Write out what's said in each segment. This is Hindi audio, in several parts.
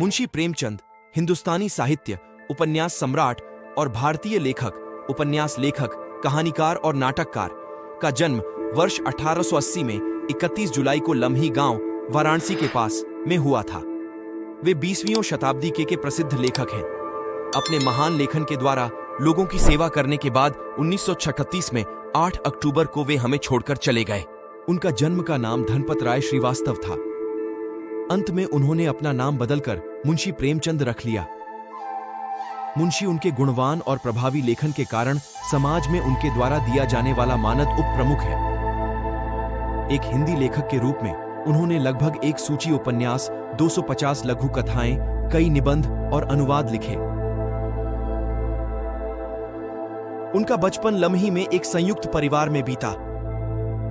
मुंशी प्रेमचंद हिंदुस्तानी साहित्य, उपन्यास सम्राट और भारतीय लेखक, उपन्यास लेखक, कहानीकार और नाटककार का जन्म वर्ष 1880 में 31 जुलाई को लम्ही गांव वाराणसी के पास में हुआ था। वे 20वीं शताब्दी के प्रसिद्ध लेखक हैं। अपने महान लेखन के द्वारा लोगों की सेवा करने के बाद 1936 में 8 अक्टूबर को वे हमें छोड़कर चले गए। उनका जन्म का नाम धनपत राय श्रीवास्तव था। अंत में उन्होंने अपना नाम बदलकर मुंशी प्रेमचंद रख लिया। मुंशी उनके गुणवान और प्रभावी लेखन के कारण समाज में उनके द्वारा दिया जाने वाला मानद उपप्रमुख है। एक हिंदी लेखक के रूप में उन्होंने लगभग एक सूची उपन्यास, 250 लघु कथाएं, कई निबंध और अनुवाद लिखे। उनका बचपन लम्ही में एक संयुक्त परिवार में बीता।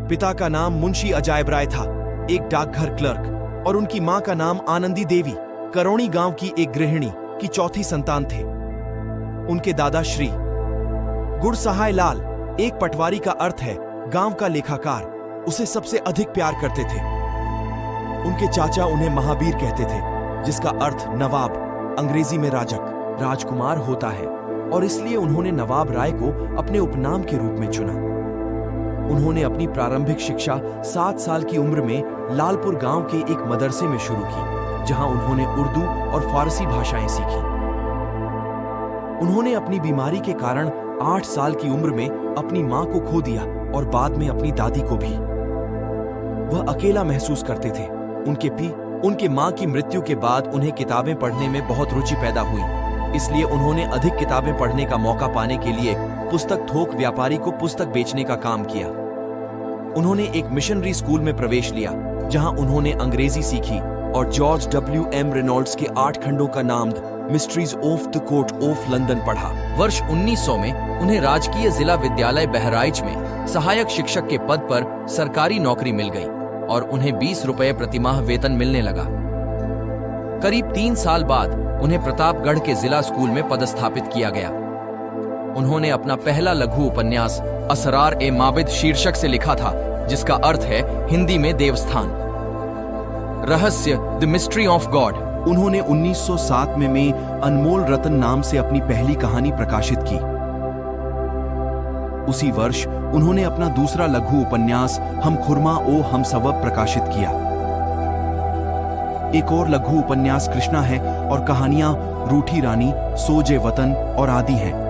पिता का नाम मुंशी अजायब राय था, एक डाकघर क्लर्क, और उनकी मां का नाम आनंदी देवी, करौणी गांव की एक गृहिणी की चौथी संतान थे। उनके दादा श्री गुड़सहाय लाल, एक पटवारी का अर्थ है गांव का लेखाकार, उसे सबसे अधिक प्यार करते थे। उनके चाचा उन्हें महावीर कहते थे, जिसका अर्थ नवाब, अंग्रेजी में राजक, राजकुमार होता है, और इसलिए उन्होंने नवाब राय को अपने उपनाम के रूप में चुना। उन्होंने अपनी प्रारंभिक शिक्षा 7 साल की उम्र में लालपुर गांव के एक मदरसे में शुरू की, जहां उन्होंने उर्दू और फारसी भाषाएं सीखी। उन्होंने अपनी बीमारी के कारण 8 साल की उम्र में अपनी मां को खो दिया और बाद में अपनी दादी को भी। वह अकेला महसूस करते थे। उनके मां की मृत्यु के बाद उन्हें किताबें पढ़ने में बहुत रुचि पैदा हुई, इसलिए उन्होंने अधिक किताबें पढ़ने का मौका पाने के लिए पुस्तक थोक व्यापारी को पुस्तक बेचने का काम किया। उन्होंने एक मिशनरी स्कूल में प्रवेश लिया, जहां उन्होंने अंग्रेजी सीखी और जॉर्ज W.M. रेनॉल्ड्स के 8 खंडों का नाम mysteries of the court of London पढ़ा। वर्ष 1900 में उन्हें राजकीय जिला विद्यालय बहराइच में सहायक शिक्षक के पद पर सरकारी नौकरी मिल गई और उन्हें 20 रुपये प्रतिमाह वेतन मिलने लगा। करीब 3 साल बाद उन्हें प्रतापगढ़ के जिला स्कूल में पदस्थापित किया गया। उन्होंने अपना पहला लघु उपन्यास असरार-ए-माबिद शीर्षक से लिखा था, जिसका अर्थ है हिंदी में देवस्थान। रहस्य, द मिस्ट्री ऑफ गॉड। उन्होंने 1907 में अनमोल रतन नाम से अपनी पहली कहानी प्रकाशित की। उसी वर्ष उन्होंने अपना दूसरा लघु उपन्यास हम खुरमा ओ हम सबब प्रकाशित किया। एक और लघु उपन्यास कृष्णा है और कहानियां रूठी रानी, सोजे वतन और आदि हैं।